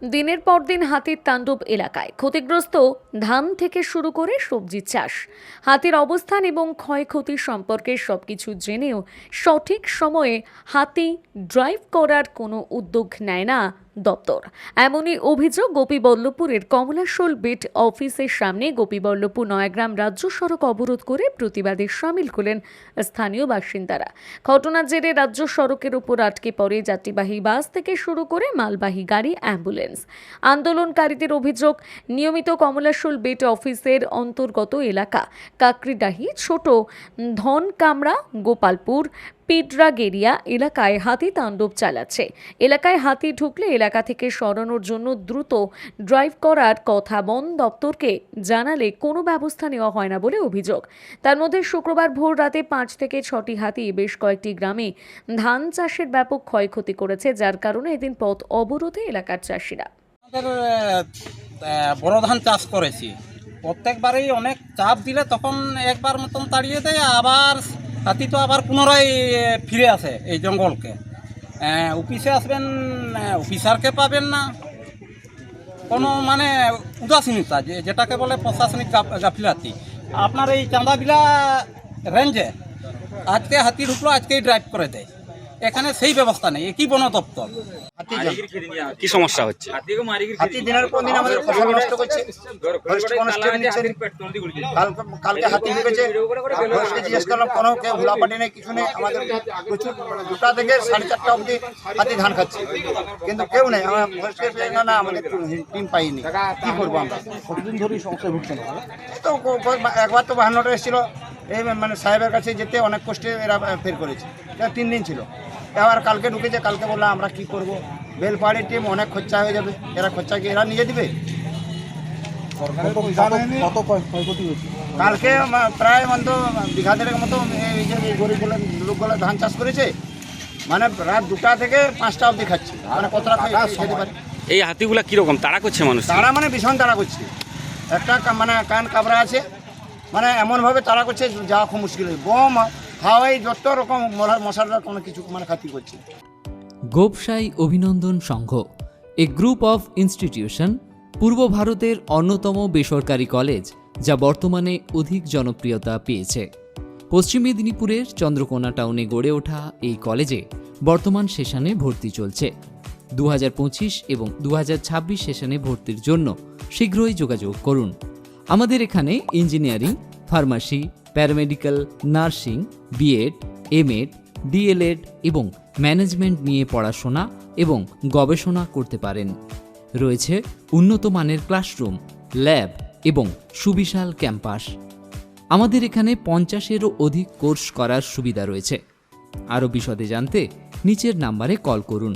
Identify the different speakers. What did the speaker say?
Speaker 1: দিনের পর দিন হাতির তাণ্ডব এলাকায় ক্ষতিগ্রস্ত ধান থেকে শুরু করে সবজি চাষ। হাতির অবস্থান এবং ক্ষয়ক্ষতি সম্পর্কে সবকিছু জেনেও সঠিক সময়ে হাতি ড্রাইভ করার কোনো উদ্যোগ নেয় না দপ্তর। এমনই অভিযোগ গোপীবল্লভপুরের কমলাশোল বিট অফিসের সামনে গোপীবল্লভপুর নয়াগ্রাম রাজ্য সড়ক অবরোধ করে প্রতিবাদে সামিল হলেন স্থানীয় বাসিন্দারা। ঘটনার জেরে রাজ্য সড়কের উপর আটকে পড়ে যাত্রীবাহী বাস থেকে শুরু করে মালবাহী গাড়ি, অ্যাম্বুলেন্স। আন্দোলনকারীদের অভিযোগ, নিয়মিত কমলাশোল বিট অফিসের অন্তর্গত এলাকা কাকরিডাহি, ছোট ধনকামরা, গোপালপুর, পিডরাগেরিয়া এলাকায় হাতি তাণ্ডব চালাচ্ছে। এলাকায় হাতি ঢুকলে এলাকা থেকে সরানোর জন্য দ্রুত ড্রাইভ করার কথা বন দপ্তরকে জানালে কোনো ব্যবস্থা নেওয়া হয় না বলে অভিযোগ। তার মধ্যে শুক্রবার ভোর রাতে 5 থেকে 6টি হাতি বেশ কয়েকটি গ্রামে ধান চাষের ব্যাপক ক্ষয়ক্ষতি করেছে, যার কারণে এদিন পথ অবরোধে এলাকার চাষিরা।
Speaker 2: আমাদের বড় ধান চাষ করেছি, প্রত্যেকবারেই অনেক চাপ দিলে তখন একবার মতন তাড়িয়ে দেয়, আবার হাতি তো আবার পুনরায় ফিরে আসে এই জঙ্গলকে। অফিসে আসবেন, অফিসারকে পাবেন না, কোনো মানে উদাসীনতা যেটাকে বলে প্রশাসনিক গাফিলাতি। আপনার এই চাঁদাবিলা রেঞ্জে আজকে হাতি ঢুকলো, আজকেই ড্রাইভ করে দেয়, এখানে সেই ব্যবস্থা নেই। কি বন দপ্তর
Speaker 3: কি সমস্যা হচ্ছে?
Speaker 4: হাতি দিনের পর দিন আমাদের ফসল নষ্ট করছে। কালকে হাতি ঢুকেছে, ফরেস্টকে জিজ্ঞেস করলাম, কোনো কেউ হুলাপাটি নেই, কিছু নেই। আমাদের প্রচুর 2টা থেকে 4:30 অবধি হাতি ধান খাচ্ছে, কিন্তু কেউ নেই। আমরা ফরেস্টকে না আমাদের টিম পাইনি, কি করবো আমরা? কতদিন ধরে সমস্যা ভুগছে? তো একবার তো 52টা এসেছিল, এই মানে সাহেবের কাছে যেতে অনেক কষ্টে এরা ফের করেছে। 3 দিন ছিল, এবার কালকে ঢুকেছে। কালকে বললাম আমরা কি করব, বেলপাহাড়ির টিম অনেক খরচা হয়ে যাবে, এরা খরচা কি এরা নিয়ে দিবে? কালকে প্রায় বিঘা 1.5 মতো এই যে গরিব লোকগুলো ধান চাষ করেছে, মানে রাত 2টা থেকে 5টা অবধি খাচ্ছে, মানে কতটা খেতে পারে।
Speaker 3: এই হাতিগুলা কিরকম তাড়া করছে মানুষ?
Speaker 4: তারা মানে ভীষণ তাড়া করছে, একটা মানে কান কাবরা আছে, মানে এমনভাবে তাড়া করছে যাওয়া খুব মুশকিল। গম, হাওয়াই, যত রকম মশালা কোনো কিছু মানে খাতি করছে।
Speaker 5: গোপসাই অভিনন্দন সংঘ, এ গ্রুপ অফ ইনস্টিটিউশন, পূর্ব ভারতের অন্যতম বেসরকারি কলেজ যা বর্তমানে অধিক জনপ্রিয়তা পেয়েছে। পশ্চিম মেদিনীপুরের চন্দ্রকোনা টাউনে গড়ে ওঠা এই কলেজে বর্তমান সেশনে ভর্তি চলছে। 2025 এবং 2026 সেশনে ভর্তির জন্য শীঘ্রই যোগাযোগ করুন। আমাদের এখানে engineering, pharmacy, paramedical, nursing, BEd, MEd, DElEd এবং ম্যানেজমেন্ট নিয়ে পড়াশোনা এবং গবেষণা করতে পারেন। রয়েছে উন্নত মানের ক্লাসরুম, ল্যাব এবং সুবিশাল ক্যাম্পাস। আমাদের এখানে 50-এরও অধিক কোর্স করার সুবিধা রয়েছে। আরও বিশদে জানতে নিচের নাম্বারে কল করুন।